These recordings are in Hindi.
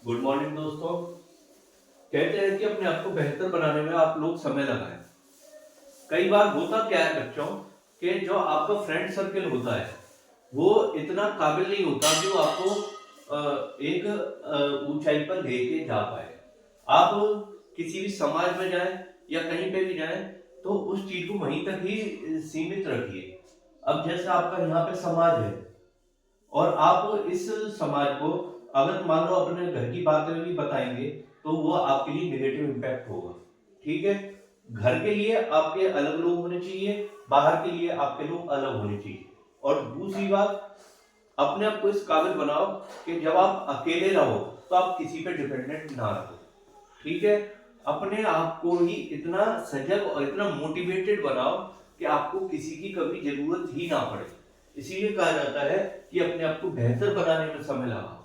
गुड मॉर्निंग दोस्तों। कहते हैं कि अपने आप को बेहतर बनाने में आप लोग समय लगाएं। कई बार होता क्या है बच्चों कि जो आपका फ्रेंड सर्कल होता है वो इतना काबिल नहीं होता कि वो आपको एक ऊंचाई पर लेके जा पाए। आप किसी भी समाज में जाएं या कहीं पे भी जाएं तो उस चीज को वहीं तक ही सीमित रखिए। अब जैसे आपका यहाँ पे समाज है और आप इस समाज को अगर मान लो अपने घर की बातें भी बताएंगे तो वो आपके लिए नेगेटिव इम्पैक्ट होगा। ठीक है, घर के लिए आपके अलग लोग होने चाहिए, बाहर के लिए आपके लोग अलग होने चाहिए। और दूसरी बात, अपने आप को इस काबिल बनाओ कि जब आप अकेले रहो तो आप किसी पे डिपेंडेंट ना रहो। ठीक है, अपने आप को ही इतना सजग और इतना मोटिवेटेड बनाओ कि आपको किसी की कभी जरूरत ही ना पड़े। इसीलिए कहा जाता है कि अपने आप को बेहतर बनाने में समय लगाओ।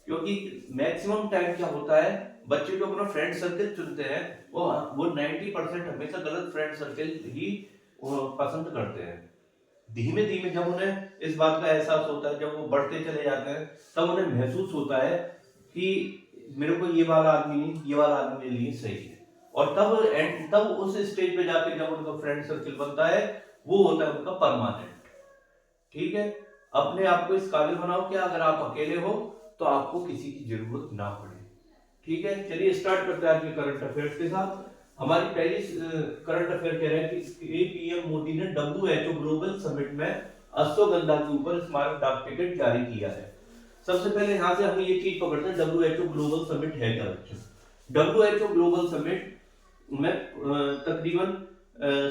क्योंकि मैक्सिमम टाइम क्या होता है, बच्चे जो अपना फ्रेंड सर्कल चुनते हैं वो 90% हमेशा गलत फ्रेंड सर्कल ही पसंद करते हैं। धीमे धीमे जब उन्हें इस बात का एहसास होता है, जब वो बढ़ते चले जाते हैं, तब उन्हें महसूस होता है कि मेरे को ये वाला आदमी नहीं, ये वाला आदमी मेरे लिए सही है। और तब उस स्टेज पे जाके जब उनका फ्रेंड सर्कल बनता है वो होता है उनका परमानेंट। ठीक है, अपने आप को इस काबिल बनाओ कि अगर आप अकेले हो तो आपको किसी की जरूरत ना पड़े। ठीक है, चलिए स्टार्ट करते हैं आज के करंट अफेयर्स के साथ। हमारी पहली करंट अफेयर कह रहे हैं कि पीएम मोदी ने डब्ल्यूएचओ ग्लोबल समिट में अश्वगंधा के ऊपर स्मारक डाक टिकट जारी किया है। सबसे पहले यहाँ से हम ये चीज पकड़ते हैं, डब्ल्यूएचओ ग्लोबल समिट है क्या बच्चों। डब्ल्यूएचओ ग्लोबल समिट में तकरीबन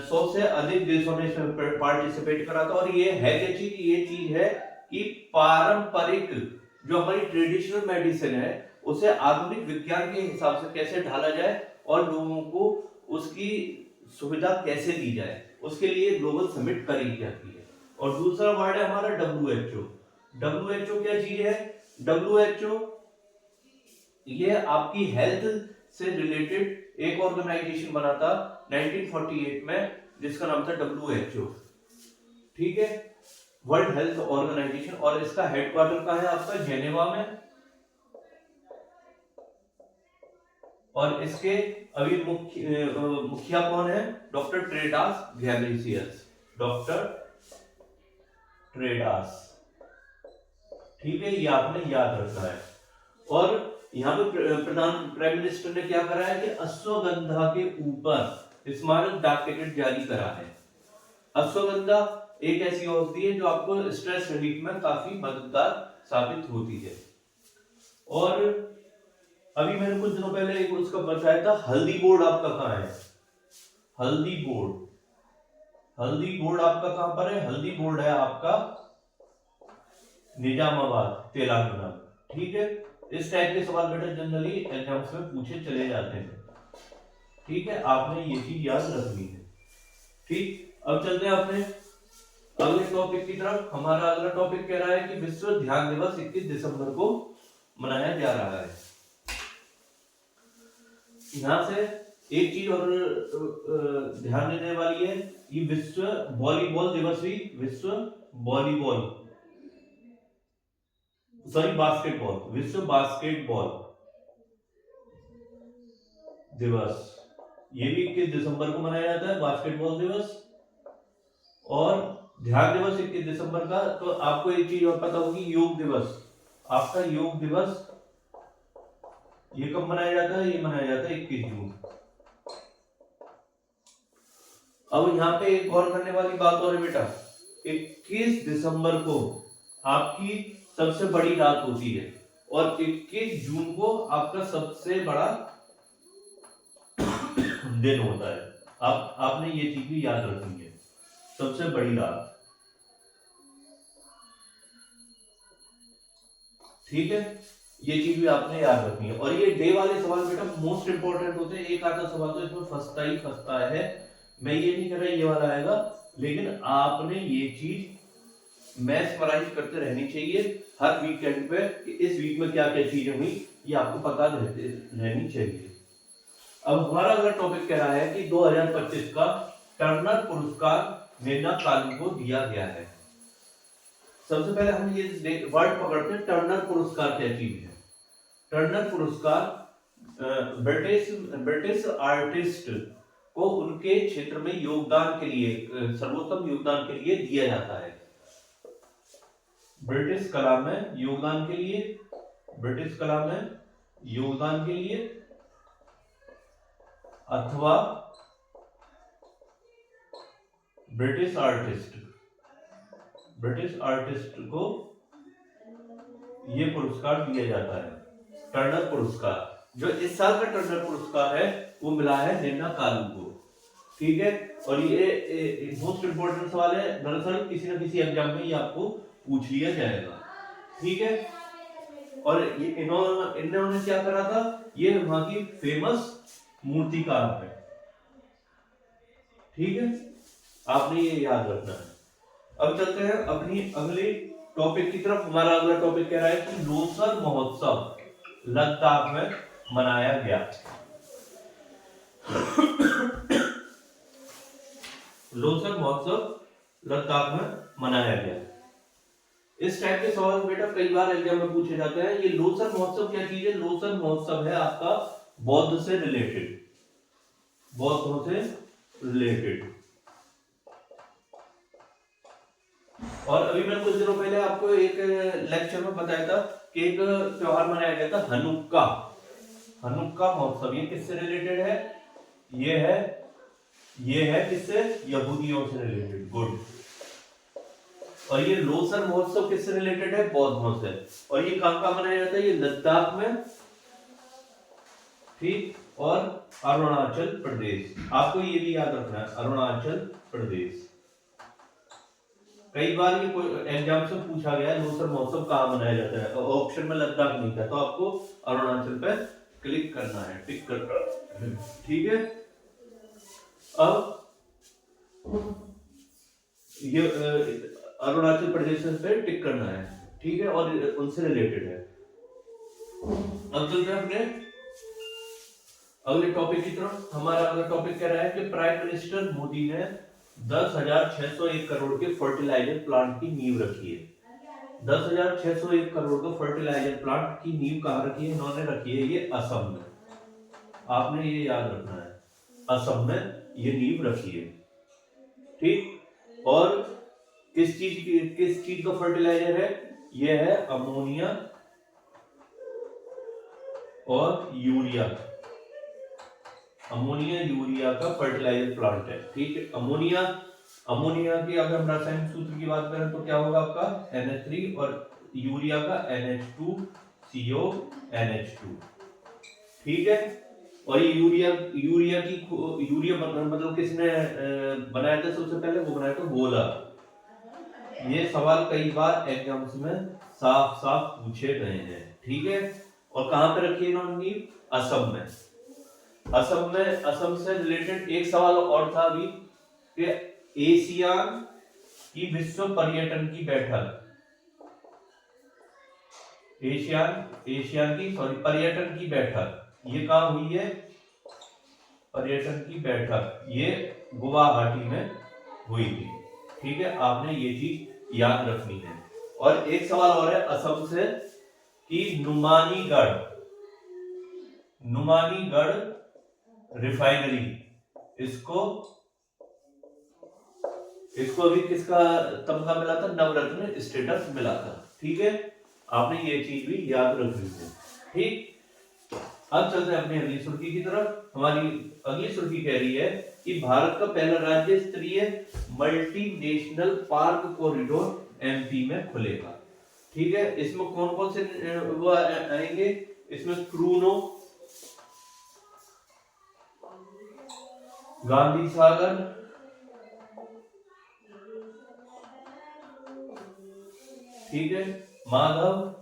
100 से अधिक देशों ने इसमें पार्टिसिपेट करा था। और ये है क्या चीज, ये चीज है कि पारंपरिक जो हमारी ट्रेडिशनल मेडिसिन है उसे आधुनिक विज्ञान के हिसाब से कैसे ढाला जाए और लोगों को उसकी सुविधा कैसे दी जाए, उसके लिए ग्लोबल समिट करी जाती है। और दूसरा वर्ड है हमारा डब्ल्यूएचओ। डब्ल्यूएचओ क्या चीज है, डब्ल्यूएचओ ये आपकी हेल्थ से रिलेटेड एक ऑर्गेनाइजेशन बना था 1948 में, जिसका नाम था डब्ल्यूएचओ। ठीक है, वर्ल्ड हेल्थ ऑर्गेनाइजेशन। और इसका हेडक्वार्टर कहाँ है आपका, जेनेवा में। और इसके अभी मुखिया कौन है, डॉक्टर ट्रेडास गैब्रिसियस, डॉक्टर ट्रेडास। ठीक है, ये आपने याद रखना है। और यहाँ पे प्राइम मिनिस्टर ने क्या करा है कि अश्वगंधा के ऊपर स्मारक डाक टिकट जारी करा है। अश्वगंधा एक ऐसी औषधि है जो आपको स्ट्रेस रिलीफ में काफी मददगार साबित होती है। और अभी मैंने कुछ दिनों पहले एक उसका बताया था, हल्दी बोर्ड आपका कहाँ है, हल्दी बोर्ड। हल्दी बोर्ड आपका कहां पर है, हल्दी बोर्ड है आपका निजामाबाद, तेलंगाना। ठीक है, इस टाइप के सवाल बेटा जनरली एग्जाम्स में पूछे चले जाते हैं। ठीक है, आपने ये चीज याद रखनी है। ठीक, अब चलते हैं अपने अगले टॉपिक की तरफ। हमारा अगला टॉपिक कह रहा है कि विश्व ध्यान दिवस 21 दिसंबर को मनाया जा रहा है। यहाँ से एक चीज और ध्यान देने वाली है, ये विश्व वॉलीबॉल दिवस भी, विश्व वॉलीबॉल सॉरी बास्केटबॉल, विश्व बास्केटबॉल दिवस, ये भी 21 दिसंबर को मनाया जाता है, बास्केटबॉल दिवस। और ध्यान दिवस 21 दिसंबर का। तो आपको एक चीज और पता होगी, योग दिवस, आपका योग दिवस ये कब मनाया जाता है, ये मनाया जाता है 21 जून। अब यहाँ पे एक और करने वाली बात और है बेटा, 21 दिसंबर को आपकी सबसे बड़ी रात होती है और 21 जून को आपका सबसे बड़ा दिन होता है। आपने ये चीज भी याद रखनी है, सबसे बड़ी रात। ठीक है, ये चीज भी आपने याद रखनी है। और ये डे वाले सवाल बेटा मोस्ट इंपॉर्टेंट होते हैं, एक आधा सवाल तो इसमें फंसता ही फंसता है। मैं ये नहीं कह रहा ये वाला आएगा, लेकिन आपने ये चीज मैथमराइज करते रहनी चाहिए हर वीकेंड पे कि इस वीक में क्या क्या चीजें हुई, ये आपको पता रहनी चाहिए। अब हमारा अगला टॉपिक कह रहा है कि 2025 का टर्नर पुरस्कार मेघना कालू को दिया गया है। सबसे पहले हम ये वर्ड पकड़ते हैं, टर्नर पुरस्कार क्या चीज है। टर्नर पुरस्कार ब्रिटिश ब्रिटिश आर्टिस्ट को उनके क्षेत्र में योगदान के लिए, सर्वोत्तम योगदान के लिए दिया जाता है। ब्रिटिश कला में योगदान के लिए, ब्रिटिश कला में योगदान के लिए अथवा ब्रिटिश आर्टिस्ट को यह पुरस्कार दिया जाता है। टर्नर पुरस्कार, जो इस साल का टर्नर पुरस्कार है वो मिला है नैना कालू को, ठीक है। और ये मोस्ट इंपोर्टेंट सवाल है, दरअसल किसी न किसी एग्जाम में ये आपको पूछ लिया जाएगा, ठीक है। और ये इन्होंने क्या करा था, ये वहां की फेमस मूर्तिकार है, ठीक है, आपने ये याद रखना है। अब चलते हैं अपनी अगले टॉपिक की तरफ। हमारा अगला टॉपिक कह रहा है कि लोसर महोत्सव लद्दाख में मनाया गया। लोसर महोत्सव लद्दाख में मनाया गया। इस टाइप के सवाल बेटा कई बार एग्जाम में पूछे जाते हैं। ये लोसर महोत्सव क्या चीज है? लोसर महोत्सव है आपका बौद्ध से रिलेटेड, बौद्धों से रिलेटेड। और अभी मैंने कुछ दिनों पहले आपको एक लेक्चर में बताया था कि एक त्योहार मनाया गया था हनुक्का, हनुक्का महोत्सव। ये किससे रिलेटेड है? ये है किससे? यहूदियों से रिलेटेड, गुड। और ये लोसर महोत्सव किससे रिलेटेड है? बौद्धों से। और ये कहां मनाया जाता है? ये लद्दाख में, ठीक, और अरुणाचल प्रदेश। आपको ये भी याद रखना है, अरुणाचल प्रदेश। कई बार ये एग्जाम से पूछा गया है लोसर महोत्सव कहाँ मनाया जाता है, ऑप्शन में लद्दाख नहीं था, तो आपको अरुणाचल पे क्लिक करना है, टिक करना है, ठीक है। अब ये अरुणाचल प्रदेश पे टिक करना है, ठीक है, और उनसे रिलेटेड है। अब चलते हैं अपने अगले टॉपिक की तरफ। हमारा अगला टॉपिक कह रहा है कि प्राइम मिनिस्टर मोदी ने 10,601 करोड़ के फर्टिलाइजर प्लांट की नींव रखी है। 10,601 करोड़ का फर्टिलाइजर प्लांट की नींव कहाँ रखी है? इन्होंने रखी है ये असम में। आपने ये याद रखना है, असम में ये नींव रखी है, ठीक। और किस चीज का फर्टिलाइजर है? ये है अमोनिया और यूरिया, अमोनिया यूरिया का फर्टिलाइजर प्लांट है, ठीक है। अमोनिया की अगर हम रासायनिक सूत्र की बात करें तो क्या होगा आपका? NH3, और यूरिया का NH2CO NH2, ठीक है। और ये यूरिया मतलब किसने बनाया था सबसे पहले? वो बनाया था गोला। ये सवाल कई बार एग्जाम्स में साफ साफ पूछे गए हैं, ठीक है। और कहां पे रखी है इन्होंने? असम में। असम से रिलेटेड एक सवाल और था अभी कि एशियान की विश्व पर्यटन की बैठक, पर्यटन की बैठक ये कहाँ हुई है? पर्यटन की बैठक ये गुवाहाटी में हुई थी, ठीक है। आपने ये चीज याद रखनी है। और एक सवाल और है असम से कि नुमानीगढ़ रिफाइनरी, इसको भी किसका तमगा मिला था? नवरत्न स्टेटस मिला था, ठीक है। आपने ये चीज भी याद रखनी है, ठीक। अब चलते हैं अपनी अगली सुर्खी की तरफ। हमारी अगली सुर्खी कह रही है कि भारत का पहला राज्य स्तरीय मल्टीनेशनल पार्क कॉरिडोर MP में खुलेगा, ठीक है। इसमें कौन कौन से वो आएंगे? इसमें क्रूनो, गांधी सागर, ठीक है, माधव,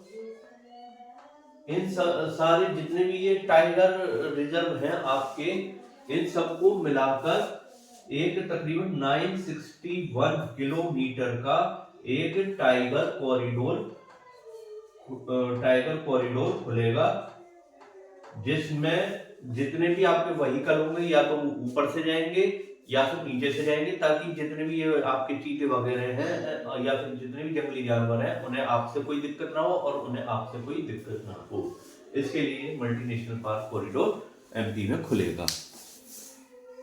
इन सारे जितने भी ये टाइगर रिजर्व हैं आपके, इन सबको मिलाकर एक तकरीबन 961 किलोमीटर का एक टाइगर कॉरिडोर खुलेगा, जिसमें जितने भी आपके व्हीकल होंगे या तो ऊपर से जाएंगे या फिर नीचे से जाएंगे, ताकि जितने भी ये आपके चीते वगैरह हैं या फिर जितने भी जंगली जानवर हैं उन्हें आपसे कोई दिक्कत ना हो और उन्हें आपसे कोई दिक्कत ना हो। इसके लिए मल्टीनेशनल पार्क कॉरिडोर एमपी में खुलेगा।